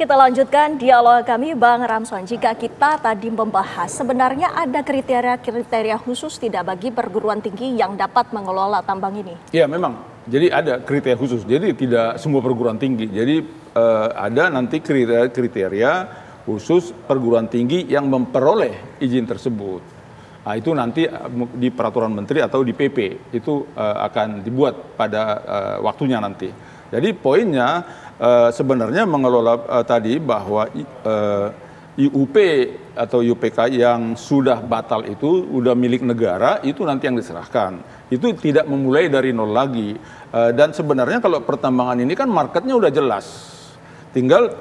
Kita lanjutkan dialog kami, Bang Ramson. Jika kita tadi membahas, sebenarnya ada kriteria khusus tidak bagi perguruan tinggi yang dapat mengelola tambang ini? Ya, memang. Jadi ada kriteria khusus. Jadi tidak semua perguruan tinggi. Jadi ada nanti kriteria khusus perguruan tinggi yang memperoleh izin tersebut. Nah, itu nanti di peraturan menteri atau di PP itu akan dibuat pada waktunya nanti. Jadi poinnya sebenarnya mengelola tadi bahwa IUP atau UPK yang sudah batal itu udah milik negara, itu nanti yang diserahkan. Itu tidak memulai dari nol lagi. Dan sebenarnya kalau pertambangan ini kan marketnya udah jelas. Tinggal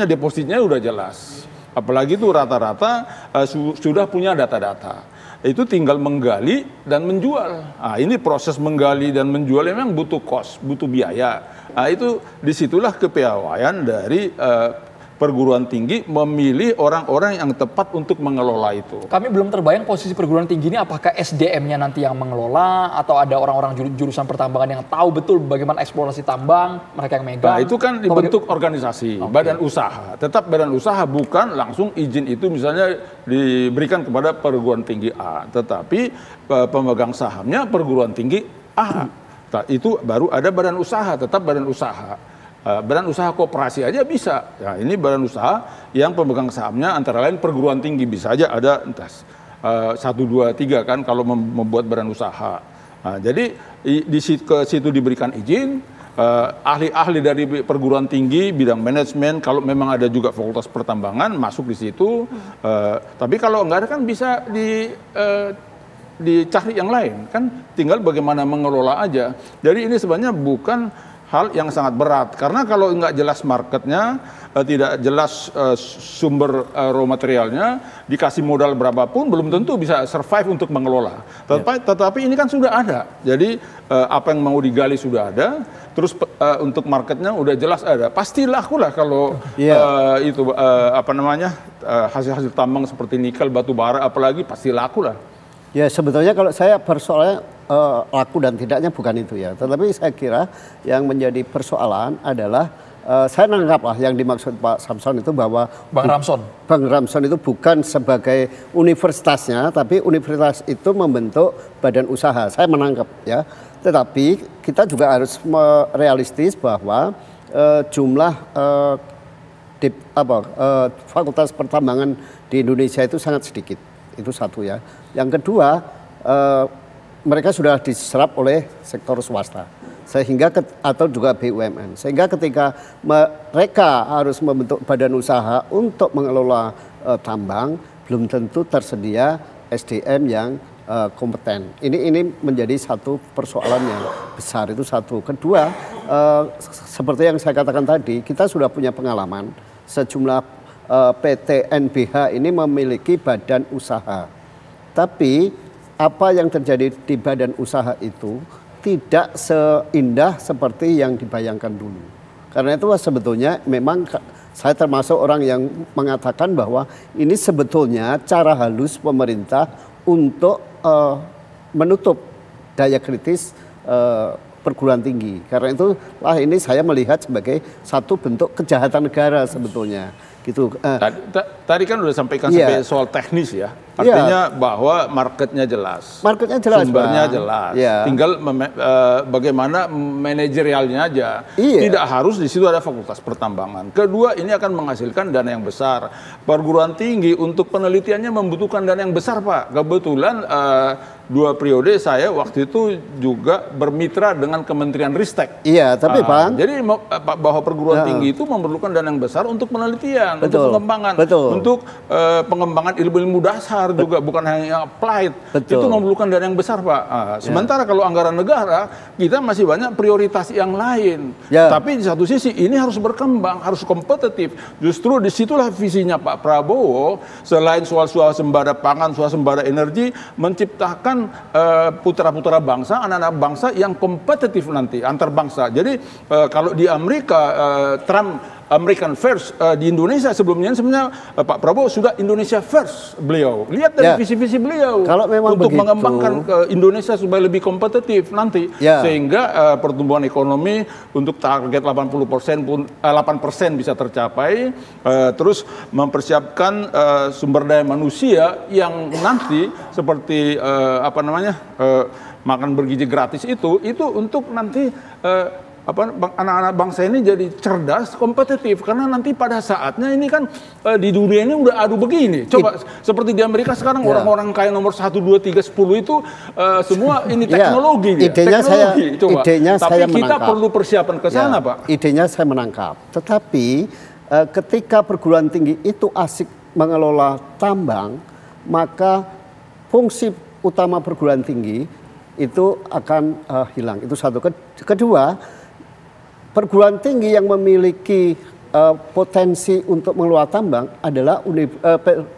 depositnya udah jelas. Apalagi itu rata-rata sudah punya data-data. Itu tinggal menggali dan menjual. Nah, ini proses menggali dan menjual memang butuh cost, butuh biaya. Nah, itu disitulah kepiawaian dari perguruan tinggi memilih orang-orang yang tepat untuk mengelola itu. Kami belum terbayang posisi perguruan tinggi ini, apakah SDM-nya nanti yang mengelola atau ada orang-orang jurusan pertambangan yang tahu betul bagaimana eksplorasi tambang, mereka yang megang. Nah, itu kan dibentuk organisasi, badan usaha. Tetap badan usaha, bukan langsung izin itu misalnya diberikan kepada perguruan tinggi A. Tetapi pemegang sahamnya perguruan tinggi A. Nah, itu baru ada badan usaha, tetap badan usaha. Badan usaha koperasi aja bisa. Nah, ini badan usaha yang pemegang sahamnya antara lain perguruan tinggi, bisa aja ada entah 1, 2, 3 kan kalau membuat badan usaha. Nah, jadi ke situ diberikan izin, ahli-ahli dari perguruan tinggi bidang manajemen, kalau memang ada juga fakultas pertambangan masuk di situ. Tapi kalau enggak ada kan bisa dicari yang lain, kan tinggal bagaimana mengelola aja. Jadi ini sebenarnya bukan hal yang sangat berat, karena kalau nggak jelas marketnya, tidak jelas sumber raw materialnya, dikasih modal berapapun belum tentu bisa survive untuk mengelola. Tetapi ini kan sudah ada, jadi apa yang mau digali sudah ada, terus untuk marketnya udah jelas ada, pasti laku lah kalau hasil-hasil tambang seperti nikel, batu bara, apalagi pasti laku lah. Ya, sebetulnya kalau saya persoalannya laku dan tidaknya bukan itu ya. Tetapi saya kira yang menjadi persoalan adalah saya menganggaplah yang dimaksud Pak Samson itu bahwa Bang Ramson itu bukan sebagai universitasnya, tapi universitas itu membentuk badan usaha. Saya menangkap ya. Tetapi kita juga harus realistis bahwa jumlah fakultas pertambangan di Indonesia itu sangat sedikit. Itu satu ya. Yang kedua, mereka sudah diserap oleh sektor swasta, sehingga atau juga BUMN. Sehingga ketika mereka harus membentuk badan usaha untuk mengelola tambang, belum tentu tersedia SDM yang kompeten. Ini menjadi satu persoalan yang besar, itu satu. Kedua, seperti yang saya katakan tadi, kita sudah punya pengalaman sejumlah PT NBH ini memiliki badan usaha. Tapi apa yang terjadi di badan usaha itu tidak seindah seperti yang dibayangkan dulu. Karena itu sebetulnya memang saya termasuk orang yang mengatakan bahwa ini sebetulnya cara halus pemerintah untuk menutup daya kritis perguruan tinggi. Karena itulah ini saya melihat sebagai satu bentuk kejahatan negara sebetulnya. Gitu. Tadi kan udah sampaikan sampai soal teknis ya. Artinya bahwa marketnya jelas. Marketnya jelas, sumbernya jelas. Tinggal bagaimana manajerialnya aja. Tidak harus di situ ada fakultas pertambangan. Kedua, ini akan menghasilkan dana yang besar. Perguruan tinggi untuk penelitiannya membutuhkan dana yang besar, Pak. Kebetulan 2 periode saya waktu itu juga bermitra dengan Kementerian Ristek. Iya, tapi Bang. Jadi bahwa perguruan tinggi itu memerlukan dana yang besar untuk penelitian, untuk pengembangan, untuk pengembangan ilmu-ilmu dasar juga, bukan hanya applied. Itu memerlukan dana yang besar, Pak. Sementara kalau anggaran negara, kita masih banyak prioritas yang lain. Tapi di satu sisi ini harus berkembang, harus kompetitif. Justru disitulah visinya Pak Prabowo, selain soal swasembada pangan, swasembada energi, menciptakan putra-putra bangsa, anak-anak bangsa yang kompetitif nanti antar bangsa. Jadi kalau di Amerika Trump American First di Indonesia sebelumnya sebenarnya Pak Prabowo sudah Indonesia First beliau. Lihat dari visi-visi beliau kalau memang untuk begitu, mengembangkan Indonesia supaya lebih kompetitif nanti sehingga pertumbuhan ekonomi untuk target 8% bisa tercapai, terus mempersiapkan sumber daya manusia yang nanti seperti makan bergizi gratis itu untuk nanti anak-anak bangsa ini jadi cerdas, kompetitif, karena nanti pada saatnya ini kan di dunia ini udah adu begini. Coba seperti di Amerika sekarang orang-orang kaya nomor 1, 2, 3, 10 itu semua ini teknologi. Idenya Tapi saya kita menangkap. perlu persiapan ke sana, Pak. Idenya saya menangkap. Tetapi ketika perguruan tinggi itu asik mengelola tambang, maka fungsi utama perguruan tinggi itu akan hilang. Itu satu. Kedua, perguruan tinggi yang memiliki potensi untuk mengelola tambang adalah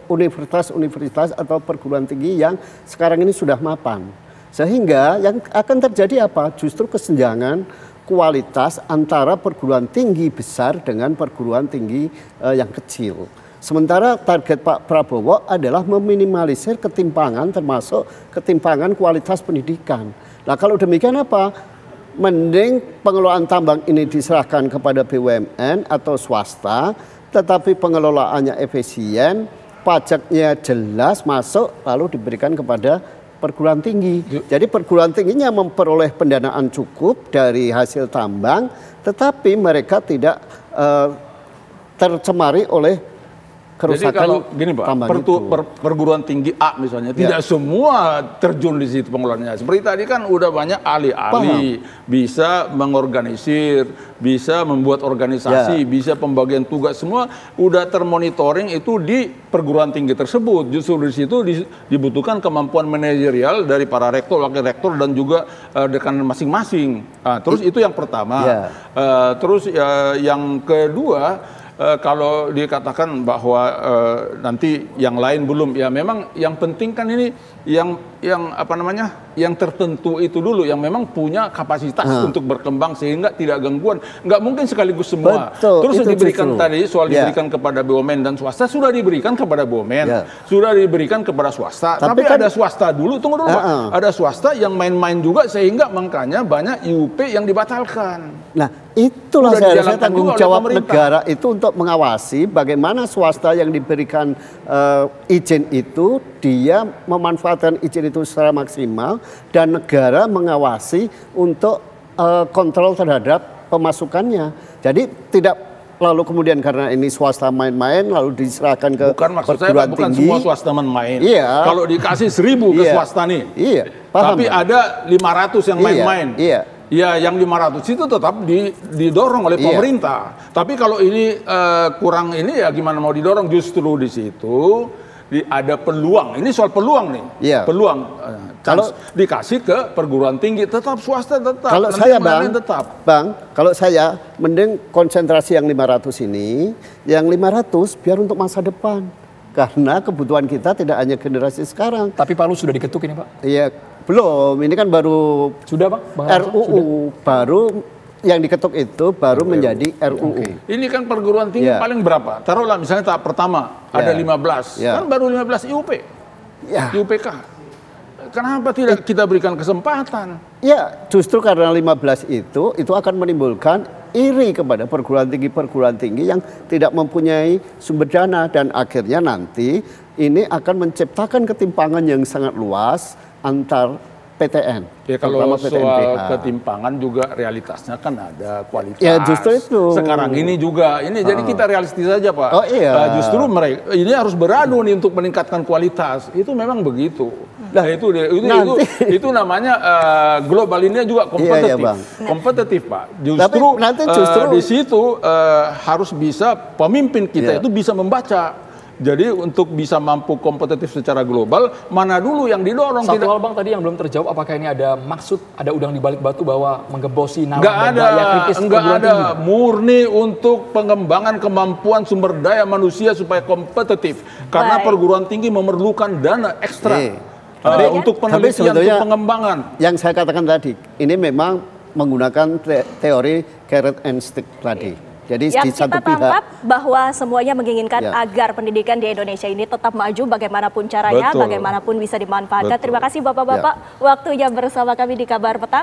universitas-universitas atau perguruan tinggi yang sekarang ini sudah mapan. Sehingga yang akan terjadi apa? Justru kesenjangan kualitas antara perguruan tinggi besar dengan perguruan tinggi yang kecil. Sementara target Pak Prabowo adalah meminimalisir ketimpangan, termasuk ketimpangan kualitas pendidikan. Nah, kalau demikian apa? Mending pengelolaan tambang ini diserahkan kepada BUMN atau swasta, tetapi pengelolaannya efisien, pajaknya jelas masuk, lalu diberikan kepada perguruan tinggi. Jadi perguruan tingginya memperoleh pendanaan cukup dari hasil tambang, tetapi mereka tidak tercemari oleh kerusakan. Jadi kalau gini Pak, perguruan tinggi A misalnya, tidak semua terjun di situ pengelolaannya. Seperti tadi kan udah banyak ahli-ahli, bisa mengorganisir, bisa membuat organisasi, bisa pembagian tugas, semua udah termonitoring itu di perguruan tinggi tersebut. Justru di situ dibutuhkan kemampuan manajerial dari para rektor, wakil rektor, dan juga dekan masing-masing. Terus itu yang pertama. Terus yang kedua, kalau dikatakan bahwa nanti yang lain belum, ya memang yang penting kan ini yang yang tertentu itu dulu, yang memang punya kapasitas untuk berkembang sehingga tidak gangguan. Nggak mungkin sekaligus semua. Terus diberikan tadi soal diberikan kepada BUMN dan swasta, sudah diberikan kepada BUMN, sudah diberikan kepada swasta. Tapi kan ada swasta dulu, tunggu dulu Pak. Ada swasta yang main-main juga sehingga makanya banyak IUP yang dibatalkan. Nah, itulah saya tanggung jawab negara itu untuk mengawasi bagaimana swasta yang diberikan izin itu dia memanfaatkan izin itu secara maksimal, dan negara mengawasi untuk kontrol terhadap pemasukannya. Jadi tidak lalu kemudian karena ini swasta main-main lalu diserahkan ke perguruan tinggi. Bukan semua swasta main-main. Kalau dikasih 1000 ke swasta nih, tapi ada 500 yang main-main. Ya, yang 500 itu tetap didorong oleh pemerintah. Tapi kalau ini kurang ini, ya gimana mau didorong? Justru di situ ada peluang. Ini soal peluang nih. Peluang. Kalau dikasih ke perguruan tinggi, tetap swasta tetap. Kalau saya kalau saya mending konsentrasi yang 500 ini, yang 500 biar untuk masa depan. Karena kebutuhan kita tidak hanya generasi sekarang. Tapi Palu sudah diketuk ini Pak? Iya. Belum, ini kan baru sudah Bang? RUU baru yang diketuk itu baru menjadi RUU. Ini kan perguruan tinggi paling berapa? Taruhlah misalnya tahap pertama ada 15, kan baru 15 IUP, IUPK. Kenapa tidak kita berikan kesempatan? Ya, justru karena 15 itu akan menimbulkan iri kepada perguruan tinggi yang tidak mempunyai sumber dana, dan akhirnya nanti ini akan menciptakan ketimpangan yang sangat luas antar PTN. Ya, kalau soal ketimpangan juga realitasnya kan ada kualitas. Ya justru itu. Sekarang ini juga, jadi kita realistis saja Pak. Oh iya. Justru mereka ini harus beradu nih untuk meningkatkan kualitas. Itu memang begitu. Nah itu namanya global ini juga kompetitif. Kompetitif Pak. Justru di situ harus bisa pemimpin kita itu bisa membaca. Jadi untuk bisa mampu kompetitif secara global, mana dulu yang didorong? Satu hal Bang tadi yang belum terjawab, apakah ini ada maksud, ada udang di balik batu bahwa menggembosi nama dan daya kritis perguruan tinggi? Nggak ada, murni untuk pengembangan kemampuan sumber daya manusia supaya kompetitif. Karena perguruan tinggi memerlukan dana ekstra untuk penelitian, untuk pengembangan. Yang saya katakan tadi, ini memang menggunakan teori carrot and stick tadi. Jadi yang di satu kita tangkap bahwa semuanya menginginkan agar pendidikan di Indonesia ini tetap maju bagaimanapun caranya, bagaimanapun bisa dimanfaatkan. Terima kasih Bapak-Bapak waktunya bersama kami di Kabar Petang.